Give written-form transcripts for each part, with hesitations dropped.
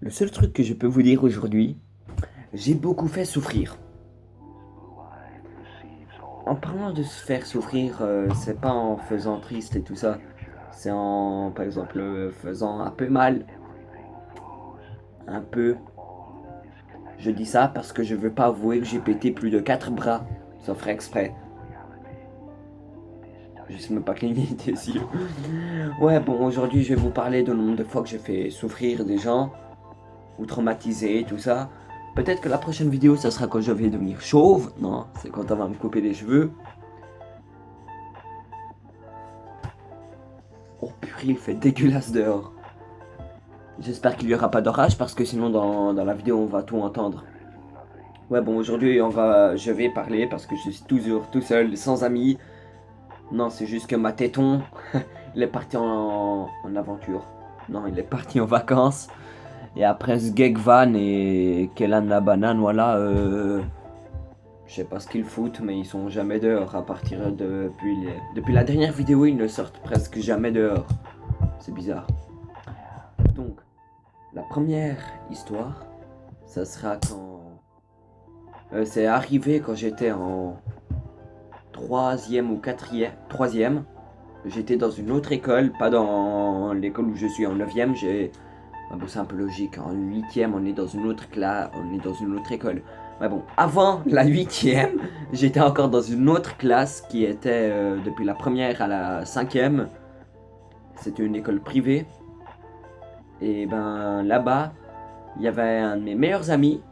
Le seul truc que je peux vous dire aujourd'hui, j'ai beaucoup fait souffrir. En parlant de se faire souffrir, c'est pas en faisant triste et tout ça. C'est en, par exemple, faisant un peu mal. Un peu. Je dis ça parce que je veux pas avouer que j'ai pété plus de 4 bras, sans faire exprès. Je sais même pas cligner des yeux. Ouais, bon, aujourd'hui, je vais vous parler du nombre de fois que j'ai fait souffrir des gens, ou traumatiser, tout ça. Peut-être que la prochaine vidéo, ça sera quand je vais devenir chauve. Non, c'est quand on va me couper les cheveux. Oh purée, il fait dégueulasse dehors. J'espère qu'il n'y aura pas d'orage parce que sinon dans la vidéo on va tout entendre. Ouais bon aujourd'hui je vais parler parce que je suis toujours tout seul, sans amis. Non c'est juste que ma téton, il est parti en aventure. Non il est parti en vacances. Et après ce Van et Kellan la banane, voilà, je sais pas ce qu'ils foutent mais ils sont jamais dehors à partir depuis la dernière vidéo ils ne sortent presque jamais dehors. C'est bizarre. Donc la première histoire, ça sera quand... c'est arrivé quand j'étais en troisième ou quatrième. Troisième. J'étais dans une autre école, pas dans l'école où je suis en neuvième. Ah bon, c'est un peu logique. En huitième, on est dans une autre classe, on est dans une autre école. Mais bon, avant la huitième, j'étais encore dans une autre classe qui était depuis la première à la cinquième. C'était une école privée. Et ben là-bas, il y avait un de mes meilleurs amis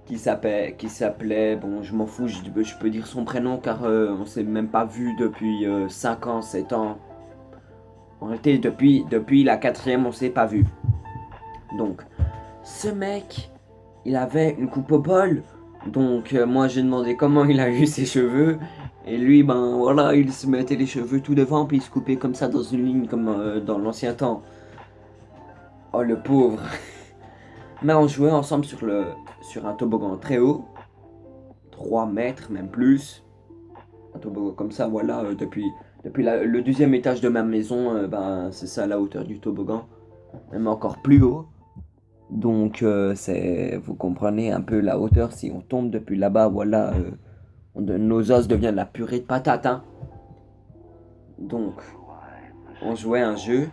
qui s'appelait, bon je m'en fous, je peux dire son prénom car on s'est même pas vu depuis 5 ans, 7 ans. En réalité depuis la quatrième on s'est pas vu. Donc ce mec, il avait une coupe au bol. Donc moi j'ai demandé comment il a eu ses cheveux. Et lui ben voilà, il se mettait les cheveux tout devant puis il se coupait comme ça dans une ligne comme dans l'ancien temps. Oh le pauvre. Mais on jouait ensemble sur un toboggan très haut. 3 mètres, même plus. Un toboggan comme ça, voilà, depuis le deuxième étage de ma maison, ben, c'est ça la hauteur du toboggan. Même encore plus haut. Donc, vous comprenez un peu la hauteur. Si on tombe depuis là-bas, voilà, nos os deviennent la purée de patates. Hein. Donc, on jouait un jeu.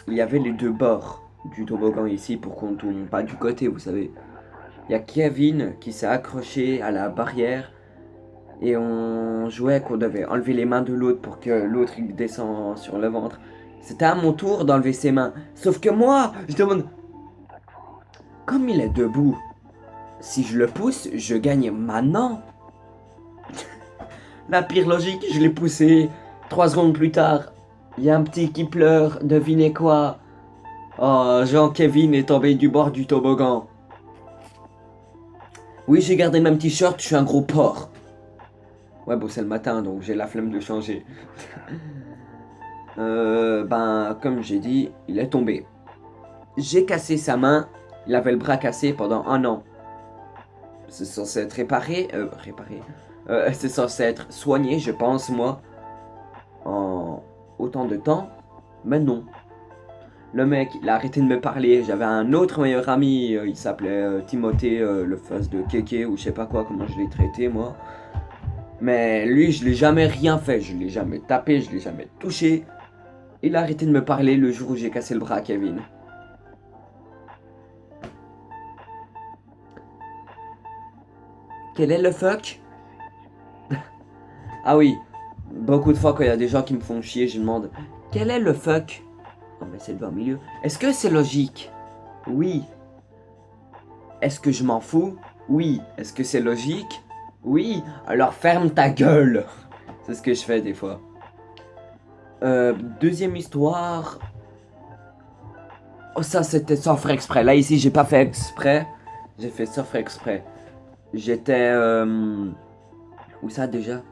Il y avait les deux bords du toboggan ici pour qu'on tombe pas du côté, vous savez. Il y a Kevin qui s'est accroché à la barrière et on jouait qu'on devait enlever les mains de l'autre pour que l'autre il descend sur le ventre. C'était à mon tour d'enlever ses mains. Sauf que moi, je demande, comme il est debout, si je le pousse, je gagne maintenant. La pire logique, je l'ai poussé. 3 secondes plus tard, il y a un petit qui pleure, devinez quoi? Oh, Jean-Kevin est tombé du bord du toboggan. Oui, j'ai gardé mon t-shirt, je suis un gros porc. Ouais, bon, c'est le matin, donc j'ai la flemme de changer. Ben, comme j'ai dit, il est tombé. J'ai cassé sa main, il avait le bras cassé pendant 1 an. C'est censé être réparé. C'est censé être soigné, je pense, moi, en autant de temps. Mais non. Le mec, il a arrêté de me parler. J'avais un autre meilleur ami, il s'appelait Timothée, le fils de Kéké, ou je sais pas quoi, comment je l'ai traité, moi. Mais lui, je l'ai jamais rien fait. Je l'ai jamais tapé, je l'ai jamais touché. Il a arrêté de me parler le jour où j'ai cassé le bras à Kevin. Quel est le fuck? Ah oui, beaucoup de fois quand il y a des gens qui me font chier, je demande quel est le fuck? Non mais c'est le bas milieu. Est-ce que c'est logique? Oui. Est-ce que je m'en fous? Oui. Est-ce que c'est logique? Oui. Alors ferme ta gueule. C'est ce que je fais des fois. Deuxième histoire. Oh ça c'était sans faire exprès. Là ici j'ai pas fait exprès. J'ai fait sans faire exprès. J'étais... où ça déjà?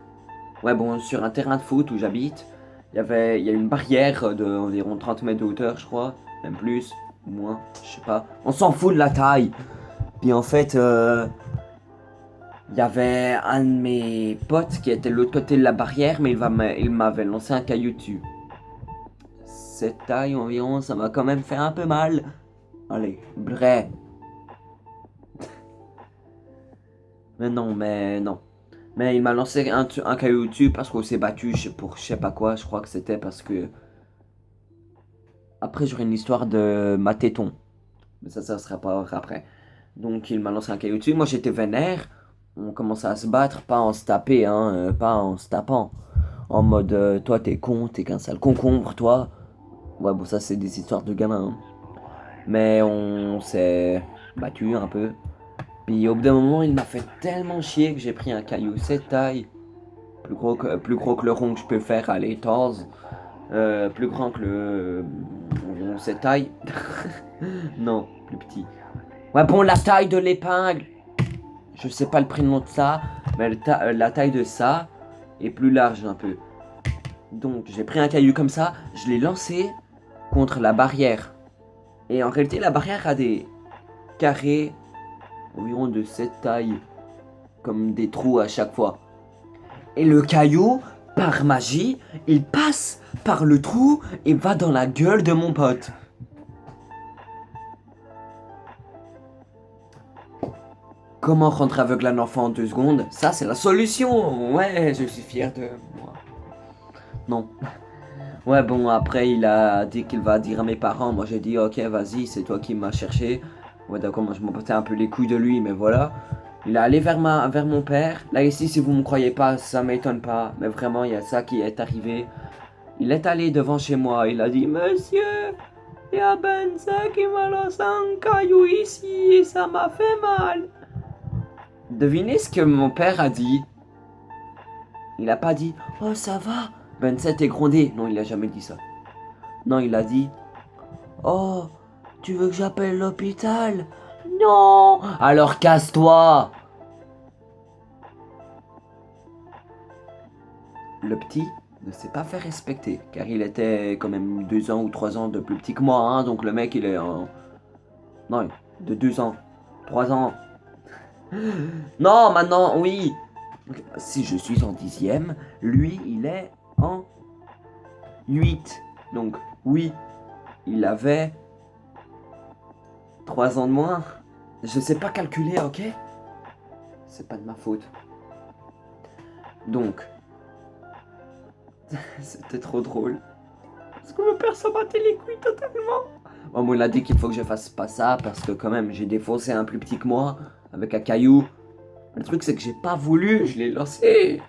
Ouais bon sur un terrain de foot où j'habite. Il y a une barrière d'environ 30 mètres de hauteur je crois. Même plus. Moins. Je sais pas. On s'en fout de la taille. Puis en fait... il y avait un de mes potes qui était de l'autre côté de la barrière, mais il m'avait lancé un caillou dessus. cette taille environ, ça m'a quand même fait un peu mal. Allez, vrai. Mais non, mais non. Mais il m'a lancé un caillou dessus parce qu'on s'est battu pour je sais pas quoi. Je crois que c'était parce que... Après, j'aurai une histoire de ma téton. Mais ça sera pas après. Donc, il m'a lancé un caillou dessus. Moi, j'étais vénère. On commençait à se battre, pas en se taper, hein, pas en se tapant. En mode, toi, t'es con, t'es qu'un sale concombre, toi. Ouais, bon, ça, c'est des histoires de gamins, hein. Mais on s'est battu un peu. Puis au bout d'un moment, il m'a fait tellement chier que j'ai pris un caillou cette taille. Plus gros que le rond que je peux faire à l'étase. Plus grand que cette taille. Non, plus petit. Ouais, bon, la taille de l'épingle. Je sais pas le prénom de ça. Mais la taille de ça est plus large un peu. Donc, j'ai pris un caillou comme ça. Je l'ai lancé contre la barrière. Et en réalité, la barrière a des carrés environ de cette taille. Comme des trous à chaque fois. Et le caillou, par magie, il passe par le trou et va dans la gueule de mon pote. Comment rendre aveugle un enfant en 2 secondes? Ça, c'est la solution. Ouais, je suis fier de moi. Non. Ouais, bon, après, il a dit qu'il va dire à mes parents. Moi, j'ai dit, ok, vas-y, c'est toi qui m'as cherché. Ouais, d'accord, moi, je m'en battais un peu les couilles de lui, mais voilà. Il est allé vers mon père. Là, ici, si vous me croyez pas, ça m'étonne pas. Mais vraiment, il y a ça qui est arrivé. Il est allé devant chez moi. Il a dit, monsieur, il y a Benza qui m'a lancé un caillou ici et ça m'a fait mal. Devinez ce que mon père a dit. Il a pas dit, oh, ça va. Benza est grondé. Non, il a jamais dit ça. Non, il a dit, oh, tu veux que j'appelle l'hôpital? Non. Alors casse-toi. Le petit ne s'est pas fait respecter, car il était quand même 2 ans ou 3 ans de plus petit que moi, hein, donc le mec il est en... Non, de 2 ans, 3 ans. Non, maintenant, oui. Si je suis en 10e, lui il est en 8. Donc, oui, il avait 3 ans de moins. Je sais pas calculer, ok? C'est pas de ma faute. Donc, c'était trop drôle. Parce que mon père s'en battait les couilles totalement. Bon, il a dit qu'il faut que je fasse pas ça parce que quand même j'ai défoncé un plus petit que moi avec un caillou. Le truc c'est que j'ai pas voulu, je l'ai lancé.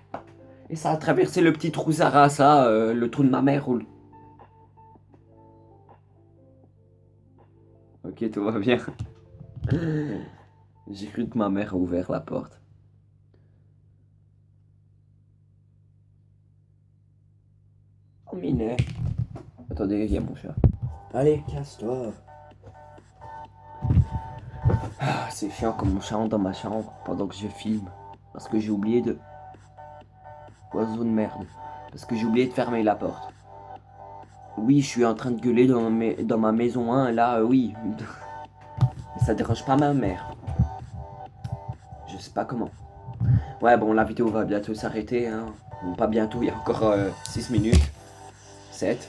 Et ça a traversé le petit trou Zara, ça, le trou de ma mère. Ok, tout va bien. J'ai cru que ma mère a ouvert la porte. Oh minet. Attendez, il y a mon chat. Allez, casse-toi. Ah, c'est chiant comme mon chat dans ma chambre pendant que je filme. Parce que j'ai oublié de... Oiseau de merde. Parce que j'ai oublié de fermer la porte. Oui, je suis en train de gueuler dans ma maison 1, là, oui. Mais ça dérange pas ma mère. Je sais pas comment. Ouais, bon, la vidéo va bientôt s'arrêter, hein. Bon, pas bientôt, il y a encore 6 minutes. 7.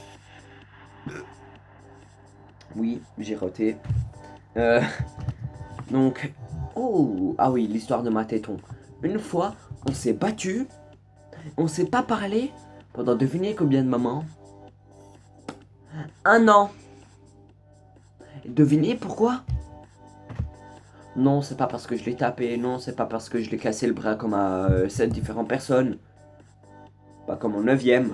Oui, j'ai roté. Donc... Oh, ah oui, l'histoire de ma téton. Une fois, on s'est battu. On s'est pas parlé pendant devinez combien de moments? 1 an. Devinez pourquoi? Non, c'est pas parce que je l'ai tapé, non, c'est pas parce que je l'ai cassé le bras comme à 7 différentes personnes. Pas comme en 9e.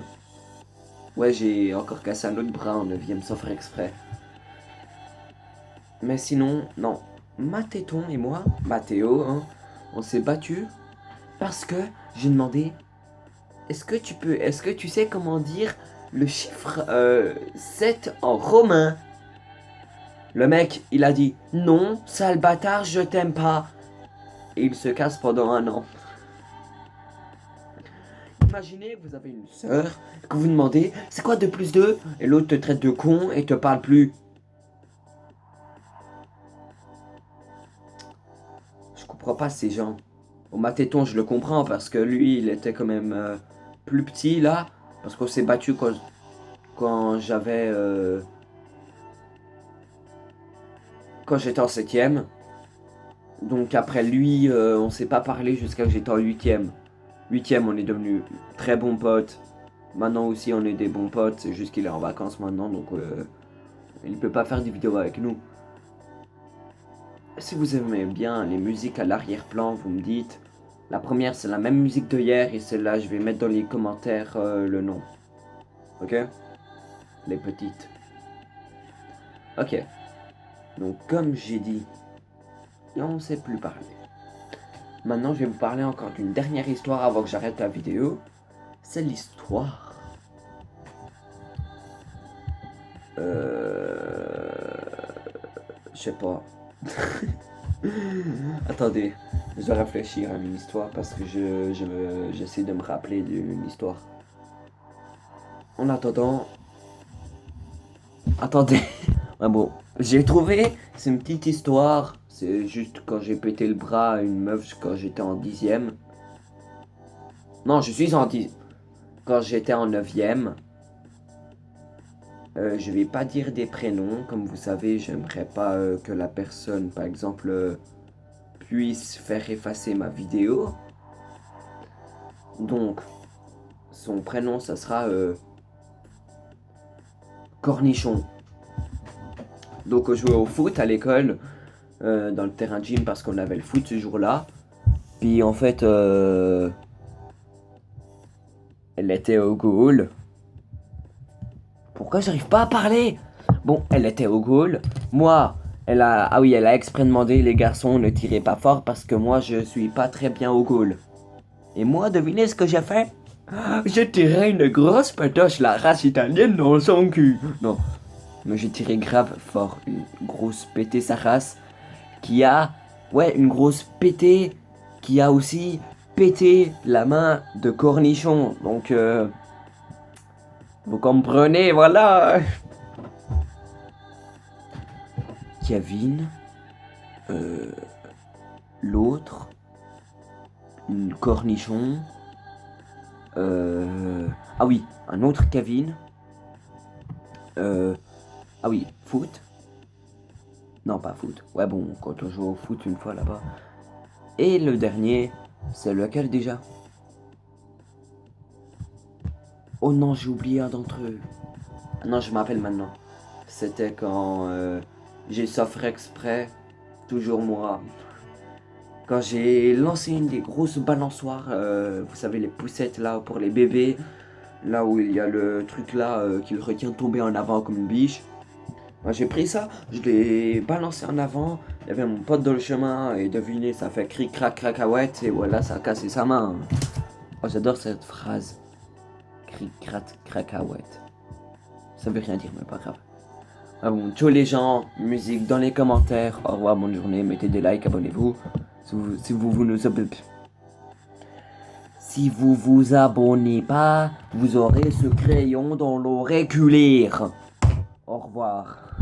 Ouais, j'ai encore cassé un autre bras en 9e sans faire exprès. Mais sinon, non. Ma téton et moi, Mathéo, hein, on s'est battu parce que j'ai demandé est-ce que tu sais comment dire le chiffre 7 en romain? Le mec, il a dit non, sale bâtard, je t'aime pas. Et il se casse pendant 1 an. Imaginez, vous avez une sœur, que vous demandez c'est quoi 2 plus 2? Et l'autre te traite de con et te parle plus. Je comprends pas ces gens. Au Matéton, je le comprends parce que lui, il était quand même plus petit là. Parce qu'on s'est battu quand j'avais... quand j'étais en 7ème. Donc après lui, on s'est pas parlé jusqu'à que j'étais en 8ème. 8ème, on est devenus très bons potes. Maintenant aussi, on est des bons potes. C'est juste qu'il est en vacances maintenant, donc il peut pas faire des vidéos avec nous. Si vous aimez bien les musiques à l'arrière-plan, vous me dites. La première, c'est la même musique de hier et celle-là, je vais mettre dans les commentaires le nom. Ok? Les petites. Ok. Donc comme j'ai dit, là on sait plus parler. Maintenant, je vais vous parler encore d'une dernière histoire avant que j'arrête la vidéo. C'est l'histoire. Je sais pas. Attendez, je dois réfléchir à une histoire parce que j'essaie de me rappeler d'une histoire. En attendant... Attendez. Ah bon, j'ai trouvé, c'est une petite histoire. C'est juste quand j'ai pété le bras à une meuf quand j'étais en 10ème. Non, je suis en 10. Quand j'étais en 9ème. Je vais pas dire des prénoms. Comme vous savez, j'aimerais pas que la personne, par exemple, puisse faire effacer ma vidéo. Donc, son prénom, ça sera Cornichon. Donc, on jouait au foot à l'école, dans le terrain de gym, parce qu'on avait le foot ce jour-là. Puis, en fait, elle était au goal. Pourquoi j'arrive pas à parler? Bon, elle était au goal. Moi, elle a exprès demandé les garçons ne tirez pas fort parce que moi je suis pas très bien au goal. Et moi, devinez ce que j'ai fait? J'ai tiré une grosse patoche, la race italienne dans son cul. Non, mais j'ai tiré grave fort, une grosse pétée sa race qui a, ouais, une grosse pétée qui a aussi pété la main de Cornichon. Donc, vous comprenez, voilà. Kevin, l'autre, Cornichon, ah oui, un autre Kevin, ah oui, foot, non pas foot, ouais bon, quand on joue au foot une fois là-bas, et le dernier, c'est lequel déjà? Oh non, j'ai oublié un d'entre eux, ah non je m'appelle maintenant, c'était quand j'ai souffert exprès, toujours moi. Quand j'ai lancé une des grosses balançoires, vous savez les poussettes là pour les bébés, là où il y a le truc là qui le retient de tomber en avant comme une biche. Moi j'ai pris ça, je l'ai balancé en avant, il y avait mon pote dans le chemin et devinez, ça fait cric crac cracahuète et voilà, ça a cassé sa main. Oh j'adore cette phrase, cric crac cracahuète. Ça veut rien dire mais pas grave. Ah bon, ciao les gens, musique dans les commentaires, au revoir, bonne journée, mettez des likes, abonnez-vous. Si vous vous abonnez pas, vous aurez ce crayon dans l'auriculaire. Au revoir.